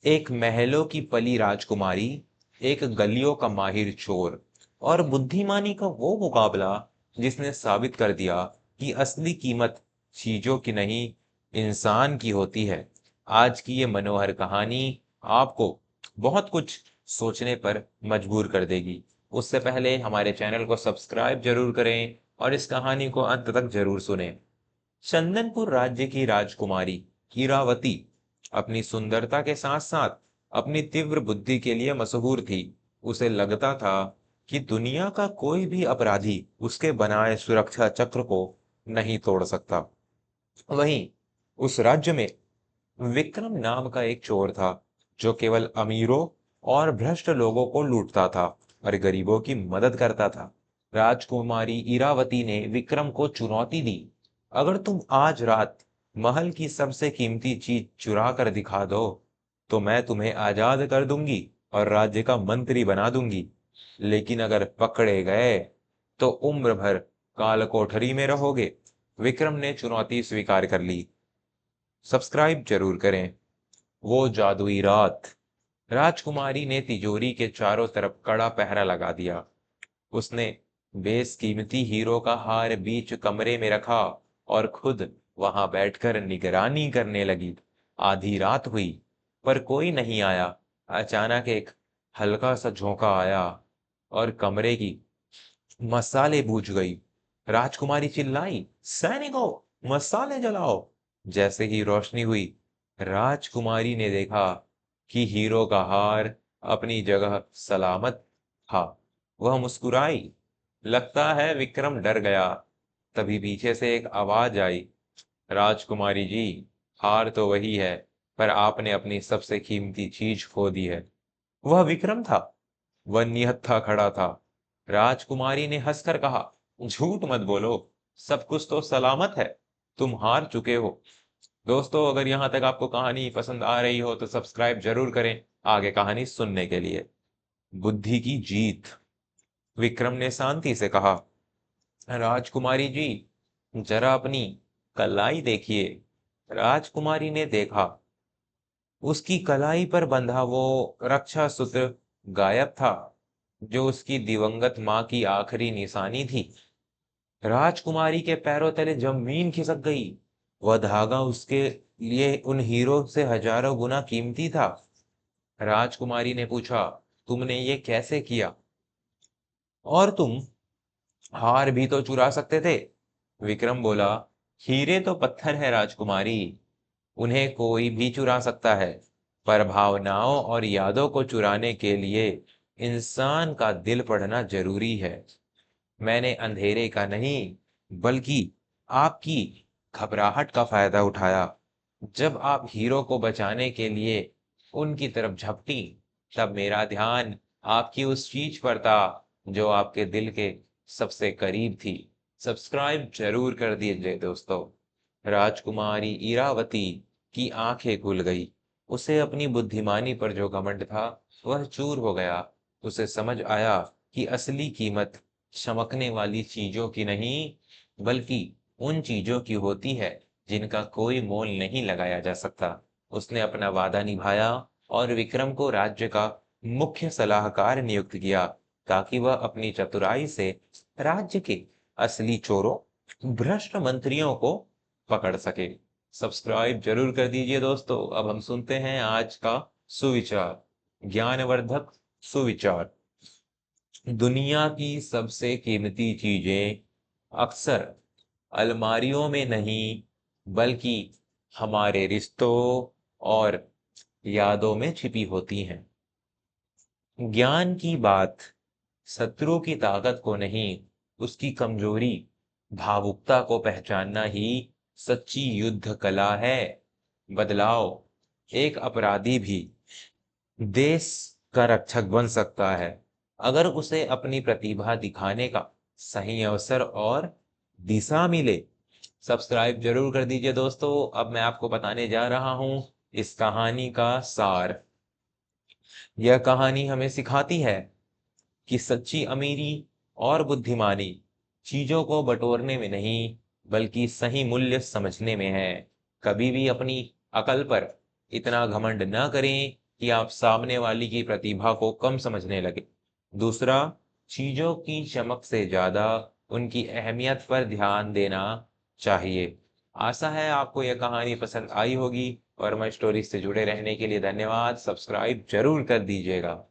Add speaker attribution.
Speaker 1: एक महलों की पली राजकुमारी, एक गलियों का माहिर चोर और बुद्धिमानी का वो मुकाबला जिसने साबित कर दिया कि असली कीमत चीजों की नहीं, इंसान की होती है। आज की ये मनोहर कहानी आपको बहुत कुछ सोचने पर मजबूर कर देगी। उससे पहले हमारे चैनल को सब्सक्राइब जरूर करें और इस कहानी को अंत तक जरूर सुनें। चंदनपुर राज्य की राजकुमारी हीरावती अपनी सुंदरता के साथ साथ अपनी तीव्र बुद्धि के लिए मशहूर थी। उसे लगता था कि दुनिया का कोई भी अपराधी उसके बनाए सुरक्षा चक्र को नहीं तोड़ सकता। वहीं उस राज्य में विक्रम नाम का एक चोर था, जो केवल अमीरों और भ्रष्ट लोगों को लूटता था और गरीबों की मदद करता था। राजकुमारी इरावती ने विक्रम को चुनौती दी, अगर तुम आज रात महल की सबसे कीमती चीज चुरा कर दिखा दो, तो मैं तुम्हें आजाद कर दूंगी और राज्य का मंत्री बना दूंगी। लेकिन अगर पकड़े गए, तो उम्र भर काल कोठरी में रहोगे। विक्रम ने चुनौती स्वीकार कर ली। सब्सक्राइब जरूर करें। वो जादुई रात। राजकुमारी ने तिजोरी के चारों तरफ कड़ा पहरा लगा दिया। उसने बेशकीमती हीरो का हार बीच कमरे में रखा और खुद वहां बैठकर निगरानी करने लगी। आधी रात हुई, पर कोई नहीं आया। अचानक एक हल्का सा झोंका आया और कमरे की मसाले बूझ गई। राजकुमारी चिल्लाई, सैनिकों, मसाले जलाओ। जैसे ही रोशनी हुई, राजकुमारी ने देखा कि हीरो का हार अपनी जगह सलामत था। वह मुस्कुराई। लगता है विक्रम डर गया। तभी पीछे से एक आवाज आई, राजकुमारी जी, हार तो वही है, पर आपने अपनी सबसे कीमती चीज खो दी है। वह विक्रम था। वह निहत्था खड़ा था। राजकुमारी ने हंसकर कहा, झूठ मत बोलो, सब कुछ तो सलामत है। तुम हार चुके हो। दोस्तों, अगर यहां तक आपको कहानी पसंद आ रही हो तो सब्सक्राइब जरूर करें आगे कहानी सुनने के लिए। बुद्धि की जीत। विक्रम ने शांति से कहा, राजकुमारी जी, जरा अपनी कलाई देखिए। राजकुमारी ने देखा। उसकी कलाई पर बंधा वो रक्षा सूत्र गायब था, जो उसकी दिवंगत मां की आखिरी निशानी थी। राजकुमारी के पैरों तले जमीन खिसक गई। वह धागा उसके लिए उन हीरो से हजारों गुना कीमती था। राजकुमारी ने पूछा, तुमने ये कैसे किया? और तुम हार भी तो चुरा सकते थे। विक्रम बोला, हीरे तो पत्थर है राजकुमारी, उन्हें कोई भी चुरा सकता है, पर भावनाओं और यादों को चुराने के लिए इंसान का दिल पढ़ना जरूरी है। मैंने अंधेरे का नहीं, बल्कि आपकी घबराहट का फायदा उठाया। जब आप हीरो को बचाने के लिए उनकी तरफ झपटी, तब मेरा ध्यान आपकी उस चीज पर था जो आपके दिल के सबसे करीब थी। सब्सक्राइब जरूर कर दीजिए दोस्तों। राजकुमारी इरावती की आंखें खुल गई। उसे अपनी बुद्धिमानी पर जो घमंड था, वह चूर हो गया। उसे समझ आया कि असली कीमत चमकने वाली चीजों की नहीं, बल्कि उन चीजों की होती है जिनका कोई मोल नहीं लगाया जा सकता। उसने अपना वादा निभाया और विक्रम को राज्य का मुख्य सलाहकार नियुक्त किया, ताकि वह अपनी चतुराई से राज्य के असली चोरों, भ्रष्ट मंत्रियों को पकड़ सके। सब्सक्राइब जरूर कर दीजिए दोस्तों। अब हम सुनते हैं आज का सुविचार। ज्ञानवर्धक सुविचार। दुनिया की सबसे कीमती चीजें अक्सर अलमारियों में नहीं, बल्कि हमारे रिश्तों और यादों में छिपी होती हैं। ज्ञान की बात शत्रु की ताकत को नहीं, उसकी कमजोरी, भावुकता को पहचानना ही सच्ची युद्ध कला है। बदलाव। एक अपराधी भी देश का रक्षक बन सकता है, अगर उसे अपनी प्रतिभा दिखाने का सही अवसर और दिशा मिले। सब्सक्राइब जरूर कर दीजिए दोस्तों। अब मैं आपको बताने जा रहा हूं इस कहानी का सार। यह कहानी हमें सिखाती है कि सच्ची अमीरी और बुद्धिमानी चीजों को बटोरने में नहीं, बल्कि सही मूल्य समझने में है। कभी भी अपनी अकल पर इतना घमंड न करें कि आप सामने वाली की प्रतिभा को कम समझने लगे। दूसरा, चीजों की चमक से ज्यादा उनकी अहमियत पर ध्यान देना चाहिए। आशा है आपको यह कहानी पसंद आई होगी और मैं स्टोरी से जुड़े रहने के लिए धन्यवाद। सब्सक्राइब जरूर कर दीजिएगा।